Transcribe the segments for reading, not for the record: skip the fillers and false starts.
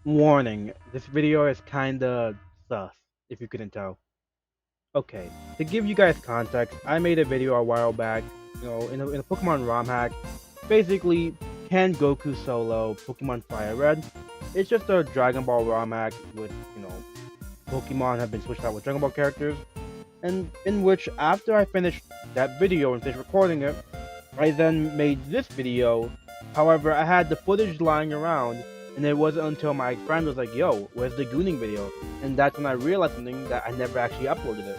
Warning, this video is kinda sus, if you couldn't tell. Okay, to give you guys context, I made a video a while back, in a Pokemon ROM hack. Basically, can Goku solo Pokemon FireRed? It's just a Dragon Ball ROM hack with, Pokemon have been switched out with Dragon Ball characters, and in which, after I finished that video and finished recording it, I then made this video. However, I had the footage lying around, and it wasn't until my friend was like, "Yo, where's the gooning video?" And that's when I realized something, that I never actually uploaded it.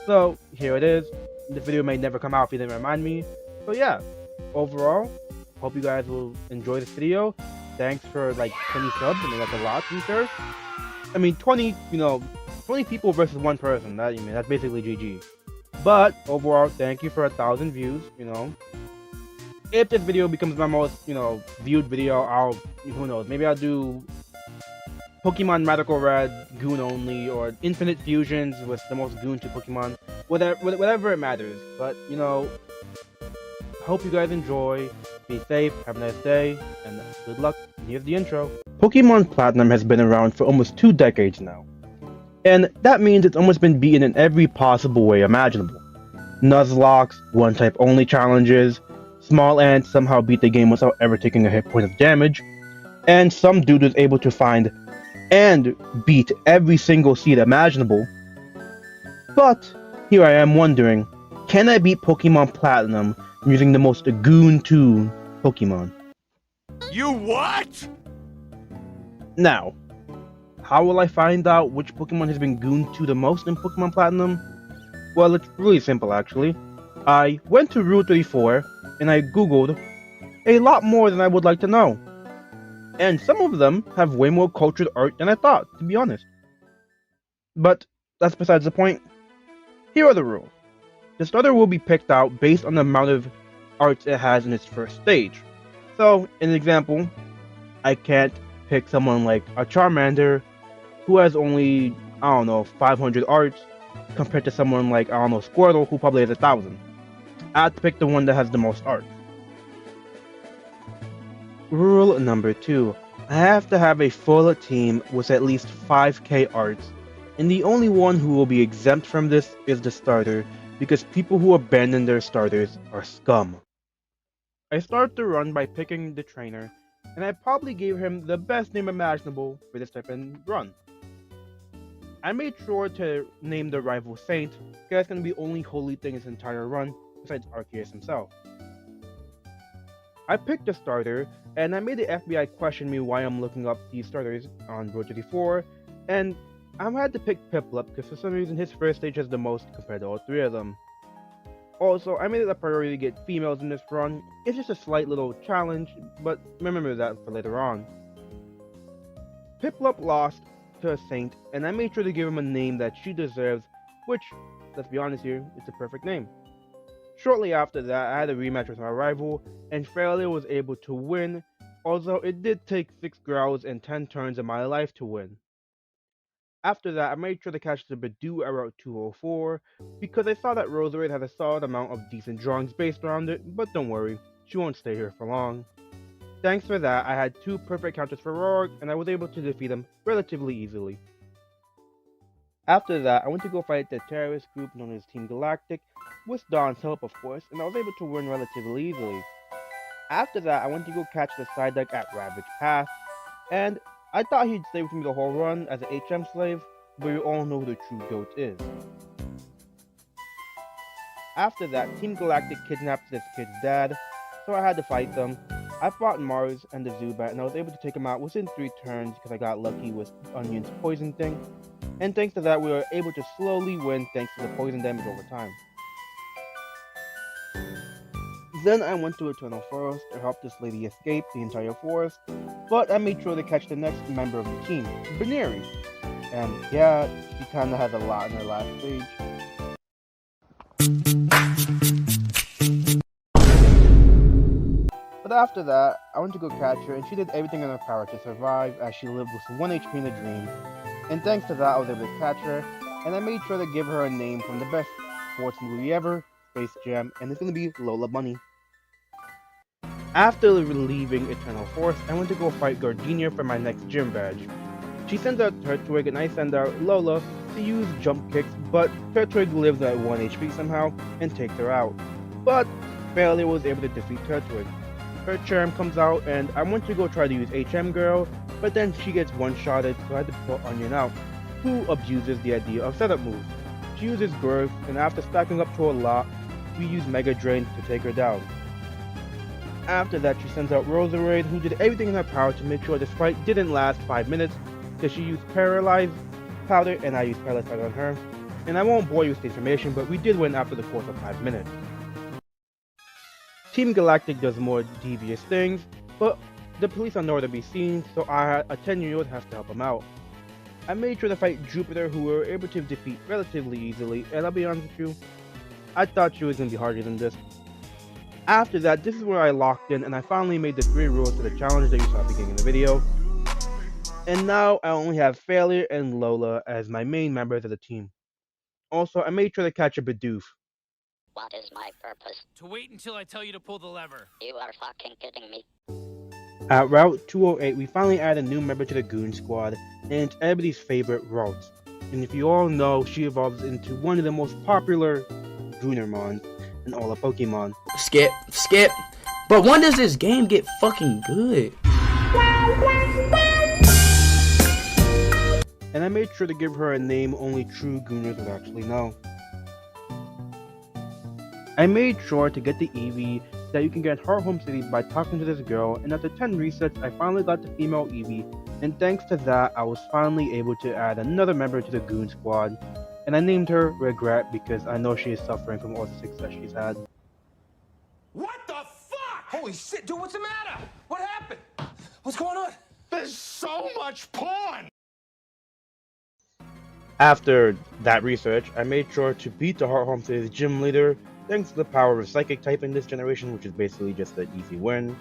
So here it is. The video may never come out if you didn't remind me. So yeah, overall, hope you guys will enjoy this video. Thanks for like 20 subs. I mean, that's a lot, to be fair. I mean, 20, 20 people versus one person. That's basically GG. But overall, thank you for 1,000 views. If this video becomes my most, viewed video, who knows, maybe I'll do Pokemon Radical Red, Goon only, or Infinite Fusions with the most Goon 2 Pokemon, whatever it matters. But, hope you guys enjoy, be safe, have a nice day, and good luck. Here's the intro. Pokemon Platinum has been around for almost 2 decades now, and that means it's almost been beaten in every possible way imaginable. Nuzlocks, one-type only challenges, small ants somehow beat the game without ever taking a hit point of damage, and some dude was able to find and beat every single seed imaginable. But here I am wondering, can I beat Pokemon Platinum using the most Goon 2 Pokemon? You what? Now, how will I find out which Pokemon has been Goon 2 the most in Pokemon Platinum? Well, it's really simple actually. I went to R34 and I googled a lot more than I would like to know. And some of them have way more cultured art than I thought, to be honest. But that's besides the point. Here are the rules. The starter will be picked out based on the amount of arts it has in its first stage. So, in an example, I can't pick someone like a Charmander who has only, 500 arts, compared to someone like, Squirtle who probably has 1,000. I have to pick the one that has the most arts. Rule number 2. I have to have a full team with at least 5k arts, and the only one who will be exempt from this is the starter, because people who abandon their starters are scum. I start the run by picking the trainer, and I probably gave him the best name imaginable for this type of run. I made sure to name the rival Saint, because that's going to be the only holy thing in this entire run, besides Arceus himself. I picked a starter, and I made the FBI question me why I'm looking up these starters on Road 34, and I had to pick Piplup because for some reason his first stage has the most compared to all 3 of them. Also, I made it a priority to get females in this run. It's just a slight little challenge, but remember that for later on. Piplup lost to a Saint, and I made sure to give him a name that she deserves, which, let's be honest here, it's a perfect name. Shortly after that, I had a rematch with my rival, and fairly was able to win, although it did take 6 growls and 10 turns of my life to win. After that, I made sure to catch the Bidoof at Route 204, because I saw that Roserade had a solid amount of decent drawings based around it, but don't worry, she won't stay here for long. Thanks for that, I had 2 perfect counters for Roark, and I was able to defeat him relatively easily. After that, I went to go fight the terrorist group known as Team Galactic, with Dawn's help of course, and I was able to win relatively easily. After that, I went to go catch the Psyduck at Ravage Pass, and I thought he'd stay with me the whole run as an HM slave, but you all know who the true GOAT is. After that, Team Galactic kidnapped this kid's dad, so I had to fight them. I fought Mars and the Zubat, and I was able to take him out within 3 turns because I got lucky with Onion's poison thing, and thanks to that we were able to slowly win thanks to the poison damage over time. Then I went to Eternal Forest to help this lady escape the entire forest, but I made sure to catch the next member of the team, Binary. And yeah, she kinda has a lot in her last stage. But after that, I went to go catch her, and she did everything in her power to survive, as she lived with 1 HP in a dream. And thanks to that, I was able to catch her, and I made sure to give her a name from the best sports movie ever, Space Jam, and it's gonna be Lola Bunny. After leaving Eternal Force, I went to go fight Gardenia for my next gym badge. She sends out Turtwig and I send out Lola to use jump kicks, but Turtwig lives at 1 HP somehow and takes her out. But Failure was able to defeat Turtwig. Her charm comes out and I want to go try to use HM Girl, but then she gets one-shotted, so I had to put Onion out, who abuses the idea of setup moves. She uses Burst, and after stacking up to a lot, we use Mega Drain to take her down. After that, she sends out Roserade, who did everything in her power to make sure this fight didn't last 5 minutes, because she used Paralyze Powder and I used Paralyze Powder on her. And I won't bore you with the information, but we did win after the course of 5 minutes. Team Galactic does more devious things, but the police are nowhere to be seen, so a 10-year-old has to help them out. I made sure to fight Jupiter, who we were able to defeat relatively easily, and I'll be honest with you, I thought she was going to be harder than this. After that, this is where I locked in and I finally made the 3 rules to the challenge that you saw at the beginning of the video. And now I only have Failure and Lola as my main members of the team. Also, I made sure to catch a Bidoof. What is my purpose? To wait until I tell you to pull the lever. You are fucking kidding me. At Route 208, we finally add a new member to the Goon Squad, and it's everybody's favorite Route. And if you all know, she evolves into one of the most popular Goonermons in all of Pokemon. Skip. But when does this game get fucking good? And I made sure to give her a name only true Gooners would actually know. I made sure to get the Eevee that you can get Heart Home City by talking to this girl, and after 10 resets, I finally got the female Eevee, and thanks to that, I was finally able to add another member to the Goon Squad, and I named her Regret because I know she is suffering from all the success she's had. What the fuck? Holy shit, dude, what's the matter? What happened? What's going on? There's so much porn! After that research, I made sure to beat the Heart Home City's gym leader, thanks to the power of Psychic type in this generation, which is basically just an easy win.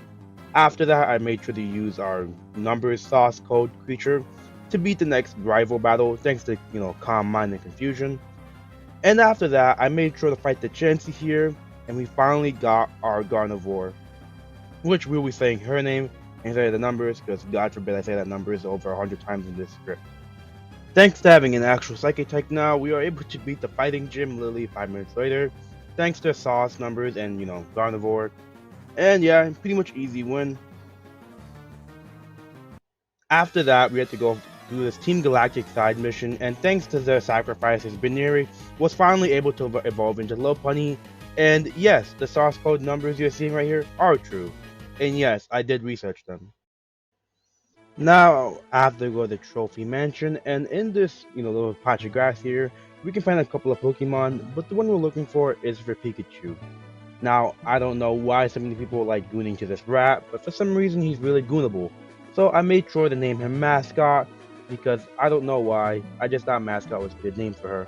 After that, I made sure to use our numbers sauce code creature to beat the next rival battle, thanks to, Calm Mind and Confusion. And after that, I made sure to fight the Chansey here, and we finally got our Gardevoir, which we'll be saying her name instead of the numbers, because God forbid I say that numbers over 100 times in this script. Thanks to having an actual Psychic type now, we are able to beat the Fighting Gym Lily 5 minutes later, thanks to sauce numbers and, Gardevoir. And yeah, pretty much easy win. After that, we had to go do this Team Galactic side mission, and thanks to their sacrifices, Binary was finally able to evolve into Lopunny. And yes, the source code numbers you're seeing right here are true. And yes, I did research them. Now, I have to go to the Trophy Mansion, and in this, little patch of grass here, we can find a couple of Pokemon, but the one we're looking for is for Pikachu. Now, I don't know why so many people like gooning to this rat, but for some reason he's really goonable. So I made sure to name him Mascot, because I don't know why, I just thought Mascot was a good name for her.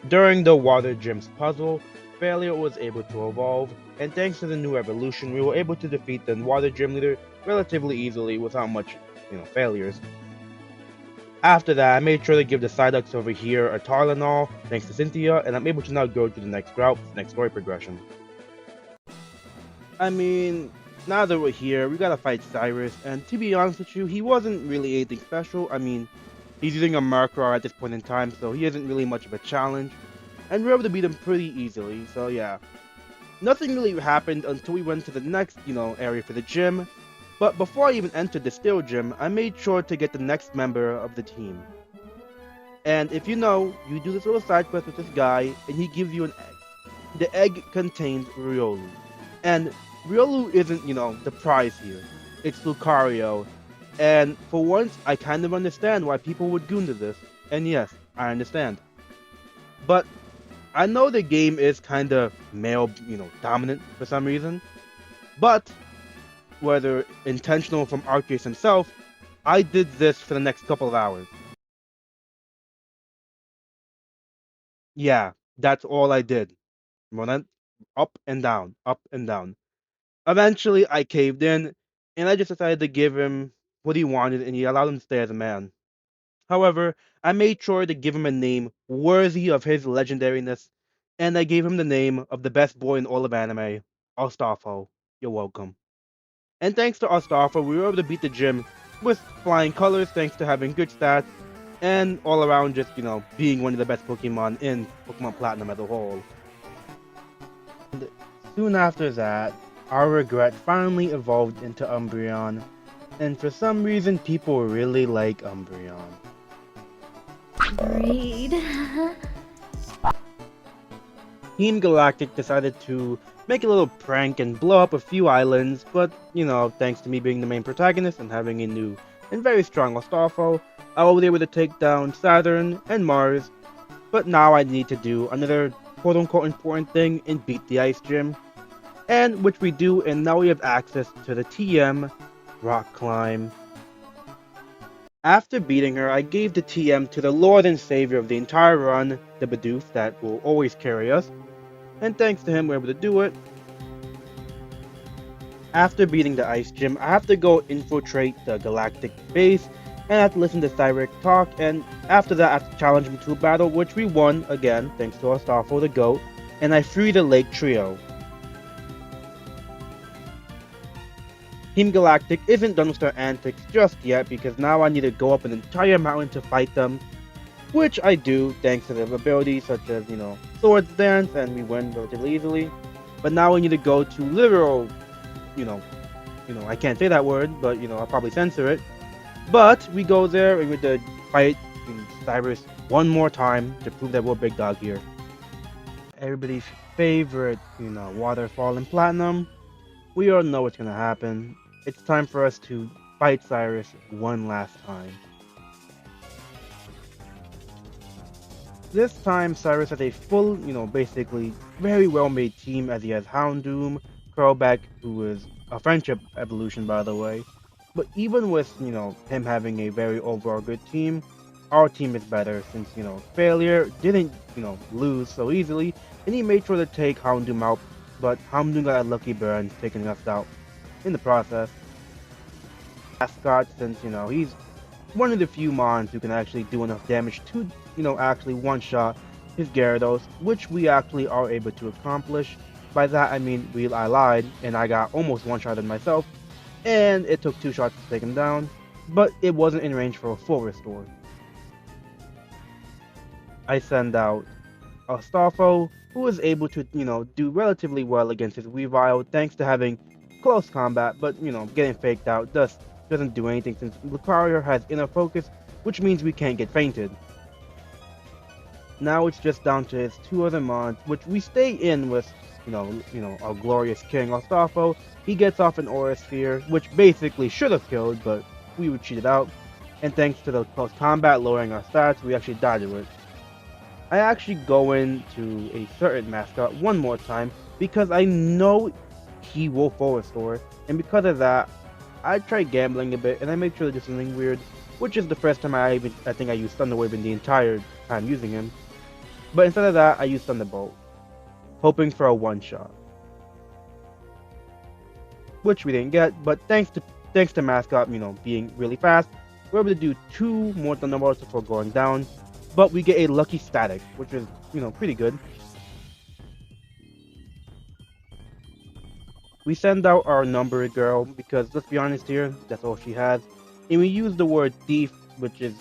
During the Water Gym's puzzle, Failure was able to evolve, and thanks to the new evolution, we were able to defeat the Water Gym leader relatively easily without much, failures. After that, I made sure to give the Psyducks over here a Tylenol, thanks to Cynthia, and I'm able to now go to the next route, next story progression. I mean, now that we're here, we gotta fight Cyrus, and to be honest with you, he wasn't really anything special. I mean, he's using a Murkrow at this point in time, so he isn't really much of a challenge, and we were able to beat him pretty easily, so yeah. Nothing really happened until we went to the next, area for the gym. But before I even entered the Steel Gym, I made sure to get the next member of the team. And if you know, you do this little side quest with this guy, and he gives you an egg. The egg contains Riolu. And Riolu isn't, the prize here. It's Lucario. And for once, I kind of understand why people would goon to this. And yes, I understand. But I know the game is kind of male, dominant for some reason. But whether intentional from Arceus himself, I did this for the next couple of hours. Yeah, that's all I did. Running up and down, up and down. Eventually, I caved in, and I just decided to give him what he wanted, and he allowed him to stay as a man. However, I made sure to give him a name worthy of his legendariness, and I gave him the name of the best boy in all of anime, Astolfo. You're welcome. And thanks to Ostafa, we were able to beat the gym with flying colors thanks to having good stats and all around just, being one of the best Pokemon in Pokemon Platinum as a whole. And soon after that, our regret finally evolved into Umbreon, and for some reason people really like Umbreon. Great. Team Galactic decided to make a little prank and blow up a few islands, but, thanks to me being the main protagonist and having a new and very strong Astolfo, I was able to take down Saturn and Mars, but now I need to do another quote-unquote important thing and beat the Ice Gym, and which we do, and now we have access to the TM Rock Climb. After beating her, I gave the TM to the Lord and Savior of the entire run, the Bidoof that will always carry us, and thanks to him we're able to do it. After beating the Ice Gym, I have to go infiltrate the Galactic base, and I have to listen to Cyrix talk, and after that I have to challenge him to a battle, which we won again, thanks to Astolfo the GOAT, and I free the Lake Trio. Team Galactic isn't done with their antics just yet, because now I need to go up an entire mountain to fight them, which I do thanks to their abilities such as, Swords Dance, and we win relatively easily. But now we need to go to literal, you know, I can't say that word, but I'll probably censor it. But we go there and we to fight Cyrus one more time to prove that we're big dog here. Everybody's favorite, waterfall in Platinum. We all know what's gonna happen. It's time for us to fight Cyrus one last time. This time, Cyrus has a full, basically very well-made team, as he has Houndoom, Crobat, who is a friendship evolution, by the way. But even with, him having a very overall good team, our team is better since, Failure didn't, lose so easily, and he made sure to take Houndoom out, but Houndoom got a lucky burn, taking us out in the process. Mascot, since, he's one of the few mons who can actually do enough damage to, actually one-shot his Gyarados, which we actually are able to accomplish. By that I mean I lied, and I got almost one-shotted myself, and it took 2 shots to take him down, but it wasn't in range for a full restore. I send out Astolfo, who was able to, do relatively well against his Weavile thanks to having close combat, but, getting faked out doesn't do anything since Lucario has inner focus, which means we can't get fainted. Now it's just down to his 2 other mons, which we stay in with, our glorious King Astolfo. He gets off an Aura Sphere, which basically should have killed, but we were cheated out. And thanks to the close combat lowering our stats, we actually died to it. I actually go into a certain mascot one more time because I know he will full restore, and because of that, I try gambling a bit and I make sure to do something weird, which is the first time I think I used Thunderwave in the entire time using him. But instead of that, I used Thunderbolt, hoping for a one-shot, which we didn't get. But thanks to mascot, being really fast, we're able to do 2 more Thunderbolts before going down. But we get a lucky static, which is, pretty good. We send out our number girl because, let's be honest here, that's all she has. And we use the word thief, which is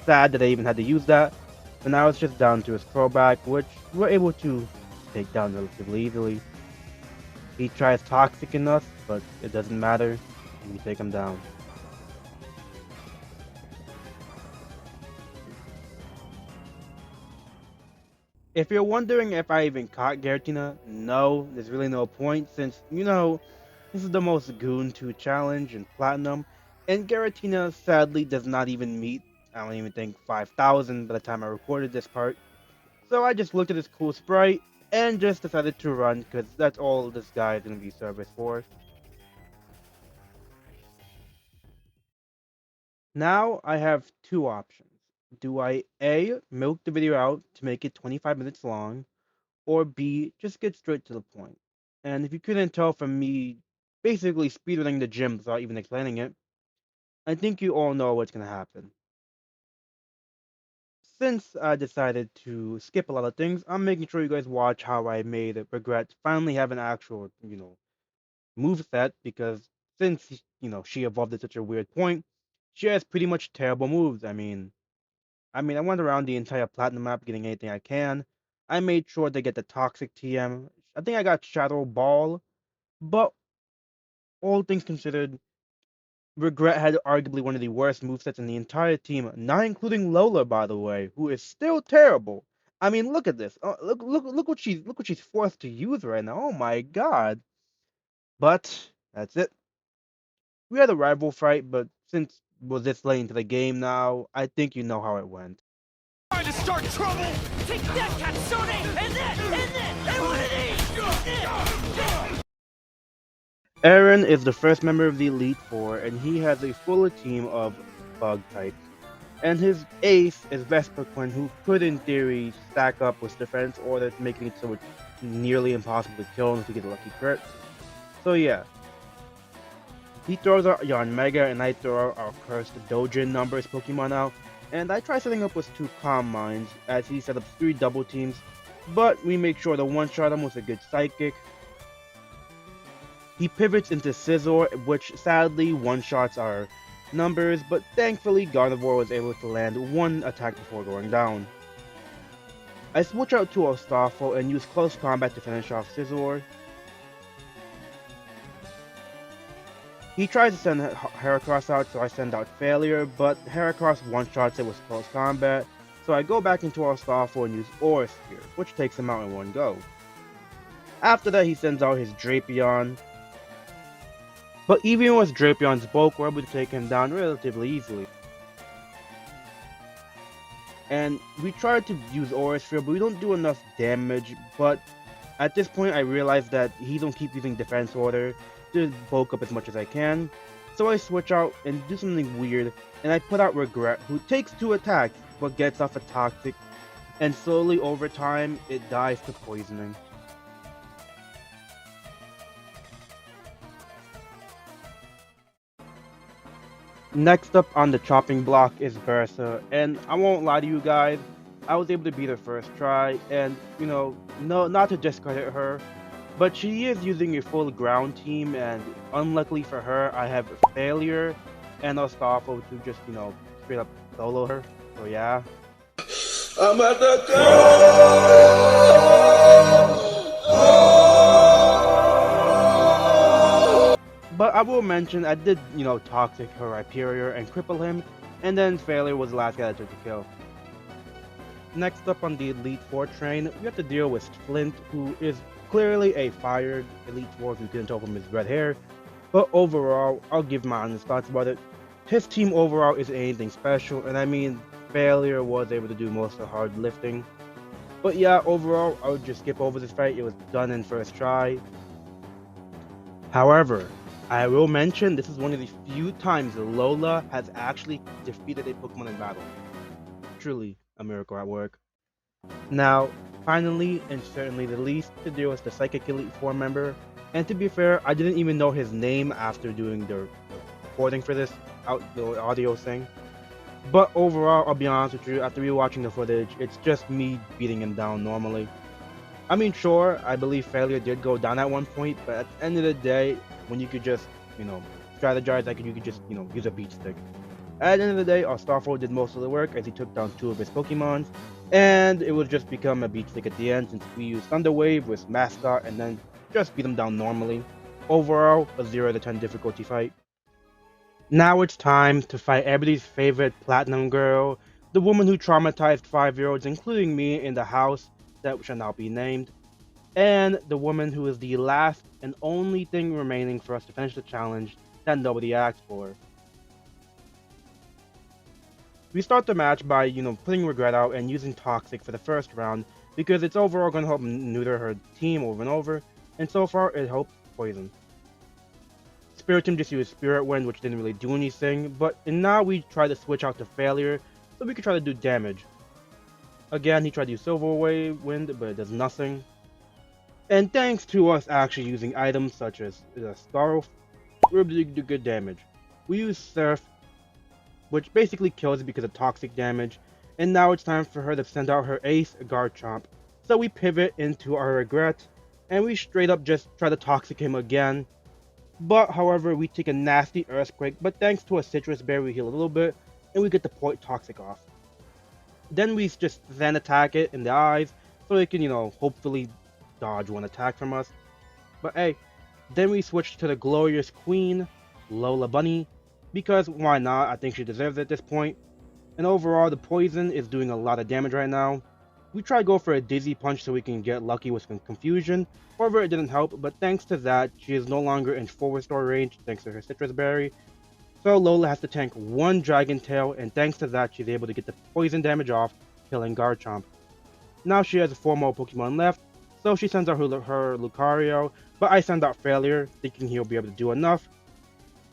sad that I even had to use that. But now it's just down to his Crobat, which we're able to take down relatively easily. He tries toxicing us, but it doesn't matter, and we take him down. If you're wondering if I even caught Giratina, no, there's really no point since, this is the most Goon 2 challenge in Platinum, and Giratina sadly does not even meet, I don't even think, 5,000 by the time I recorded this part. So I just looked at this cool sprite and just decided to run because that's all this guy is going to be service for. Now I have 2 options. Do I A, milk the video out to make it 25 minutes long, or B, just get straight to the point? And if you couldn't tell from me basically speedrunning the gym without even explaining it, I think you all know what's going to happen. Since I decided to skip a lot of things, I'm making sure you guys watch how I made Regret finally have an actual, moveset because since she evolved at such a weird point, she has pretty much terrible moves. I went around the entire platinum map getting anything I can. I made sure to get the toxic TM. I think I got Shadow Ball, but all things considered, Regret had arguably one of the worst movesets in the entire team, not including Lola, by the way, who is still terrible. Look at this. Look what she's forced to use right now. Oh my god. But that's it. We had a rival fight, but since we're this late into the game now, I think you know how it went. Trying to start trouble! Take that, Katsune! And one of these! Aaron is the first member of the Elite Four, and he has a full team of bug types. And his ace is Vesperquin, who could, in theory, stack up with defense order, making it so it's nearly impossible to kill unless you get a lucky crit. So yeah, he throws out Yarn Mega, and I throw out our cursed Dojin numbers Pokemon out, and I try setting up with 2 Calm Minds, as he set up 3 double teams, but we make sure to one-shot him with a good Psychic. He pivots into Scizor, which sadly one-shots our numbers, but thankfully Gardevoir was able to land 1 attack before going down. I switch out to Ostafel and use close combat to finish off Scizor. He tries to send Heracross out, so I send out Failure, but Heracross one-shots it with close combat, so I go back into Ostafel and use Aura Sphere, which takes him out in one go. After that, he sends out his Drapion, but even with Drapion's bulk, we're able to take him down relatively easily. And we tried to use Aura Sphere, but we don't do enough damage, but at this point I realized that he don't keep using Defense Order to bulk up as much as I can, so I switch out and do something weird, and I put out Regret, who takes 2 attacks, but gets off a Toxic, and slowly over time, it dies to poisoning. Next up on the chopping block is Bertha, and I won't lie to you guys, I was able to beat her first try, and no, not to discredit her, but she is using a full ground team, and unluckily for her, I have Failure and Ostafel to just, straight up solo her, so yeah. I'm at the But I will mention, I did, Toxic her Hyperior and cripple him, and then Failure was the last guy that took the kill. Next up on the Elite Four train, we have to deal with Flint, who is clearly a fired Elite Four if you couldn't tell from his red hair, but overall, I'll give my honest thoughts about it. His team overall isn't anything special, and Failure was able to do most of the hard lifting. But yeah, overall, I would just skip over this fight, it was done in first try. However, I will mention this is one of the few times Lola has actually defeated a Pokemon in battle. Truly a miracle at work. Now, finally, and certainly the least to deal with the Psychic Elite Four member, and to be fair, I didn't even know his name after doing the recording for this the audio thing. But overall, I'll be honest with you, after rewatching the footage, it's just me beating him down normally. Sure, I believe Failure did go down at one point, but at the end of the day, when you could just, strategize, you could just, use a beat stick. At the end of the day, Ostafel did most of the work as he took down 2 of his Pokemons, and it would just become a beat stick at the end since we used Thunder Wave with Mascot and then just beat him down normally. Overall, a 0 to 10 difficulty fight. Now it's time to fight everybody's favorite Platinum Girl, the woman who traumatized 5-year-olds, including me, in the house that shall not be named, and the woman who is the last and only thing remaining for us to finish the challenge that nobody asked for. We start the match by, putting Regret out and using Toxic for the first round, because it's overall going to help neuter her team over and over, and so far it helped Poison. Spiritomb just used Spirit Wind, which didn't really do anything, and now we try to switch out to Failure, so we could try to do damage. Again, he tried to use Silver Wind, but it does nothing. And thanks to us actually using items such as Scarf, we're able to do good damage. We use Surf, which basically kills it because of toxic damage, and now it's time for her to send out her ace, Garchomp. So we pivot into our Regret, and we straight up just try to Toxic him again, But however, we take a nasty earthquake, but thanks to a citrus berry we heal a little bit, and we get the point toxic off. Then we just then attack it in the eyes, so it can, hopefully dodge one attack from us. But hey, then we switch to the glorious queen, Lola Bunny, because why not? I think she deserves it at this point. And overall, the poison is doing a lot of damage right now. We try to go for a dizzy punch so we can get lucky with some confusion. However, it didn't help, but thanks to that, she is no longer in full restore range thanks to her citrus berry. So Lola has to tank one dragon tail, and thanks to that, she's able to get the poison damage off, killing Garchomp. Now she has 4 more Pokemon left, so she sends out her Lucario, but I send out Failure, thinking he'll be able to do enough.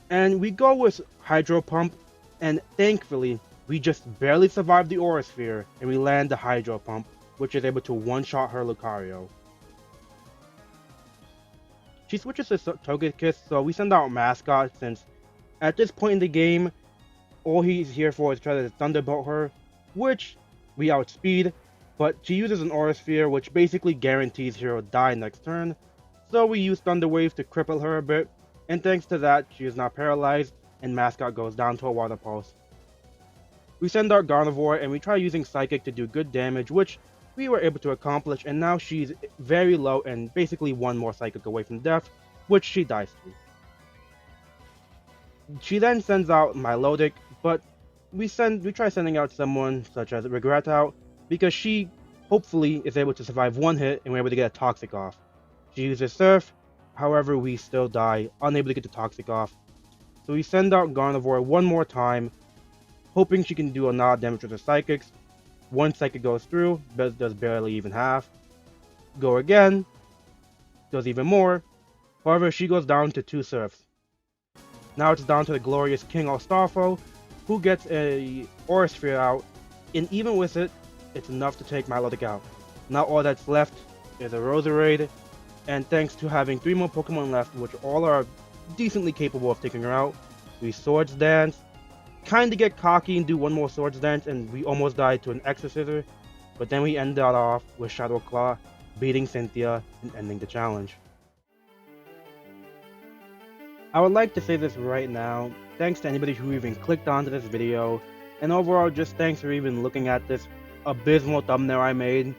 And we go with Hydro Pump, and thankfully, we just barely survive the Aura Sphere, and we land the Hydro Pump, which is able to one-shot her Lucario. She switches to Togekiss, so we send out Mascot, since at this point in the game, all he's here for is try to Thunderbolt her, which we outspeed, but she uses an Aura Sphere, which basically guarantees her to die next turn, so we use Thunder Wave to cripple her a bit, and thanks to that, she is now paralyzed, and Mascot goes down to a Water Pulse. We send out Gardevoir, and we try using Psychic to do good damage, which we were able to accomplish, and now she's very low and basically one more Psychic away from death, which she dies to. She then sends out Milotic, but we try sending out someone such as Regret out, because she hopefully is able to survive one hit and we're able to get a Toxic off. She uses Surf, however we still die, unable to get the Toxic off. So we send out Gardevoir one more time, hoping she can do a lot of damage with her Psychics. One Psychic goes through, but does barely even half. Go again, does even more. However, she goes down to 2 Surfs. Now it's down to the glorious King Astolfo, who gets a Aura Sphere out, and even with it, it's enough to take Milotic out. Now all that's left is a Roserade, and thanks to having 3 more Pokemon left, which all are decently capable of taking her out, we Swords Dance, kinda get cocky and do one more Swords Dance, and we almost died to an Exorcisor, but then we end that off with Shadow Claw, beating Cynthia and ending the challenge. I would like to say this right now, thanks to anybody who even clicked onto this video, and overall just thanks for even looking at this abysmal thumbnail I made.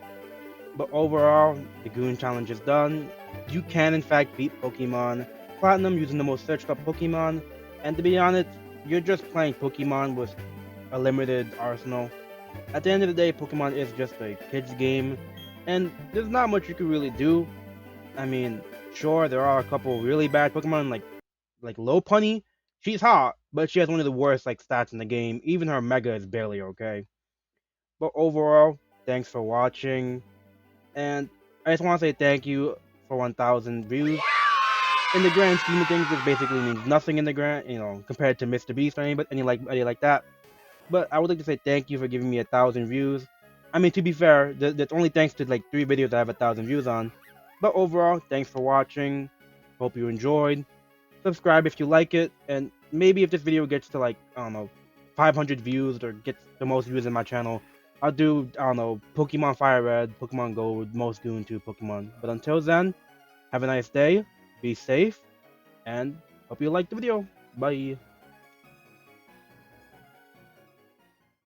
But overall, the Goon Challenge is done. You can in fact beat Pokemon Platinum using the most searched up Pokemon, and to be honest, you're just playing Pokemon with a limited arsenal. At the end of the day, Pokemon is just a kid's game, and there's not much you can really do. I mean, sure, there are a couple really bad Pokemon like Lopunny. She's hot, but she has one of the worst stats in the game. Even her Mega is barely okay. But overall, thanks for watching, and I just want to say thank you for 1,000 views. In the grand scheme of things, this basically means nothing in the compared to Mr. Beast or anybody like that. But I would like to say thank you for giving me 1,000 views. I mean, to be fair, that's only thanks to 3 videos I have 1,000 views on. But overall, thanks for watching. Hope you enjoyed. Subscribe if you like it, and maybe if this video gets to I don't know, 500 views or gets the most views in my channel, I'll do, I don't know, Pokemon FireRed, Pokemon Gold, most Goon 2 Pokemon. But until then, have a nice day, be safe, and hope you liked the video. Bye.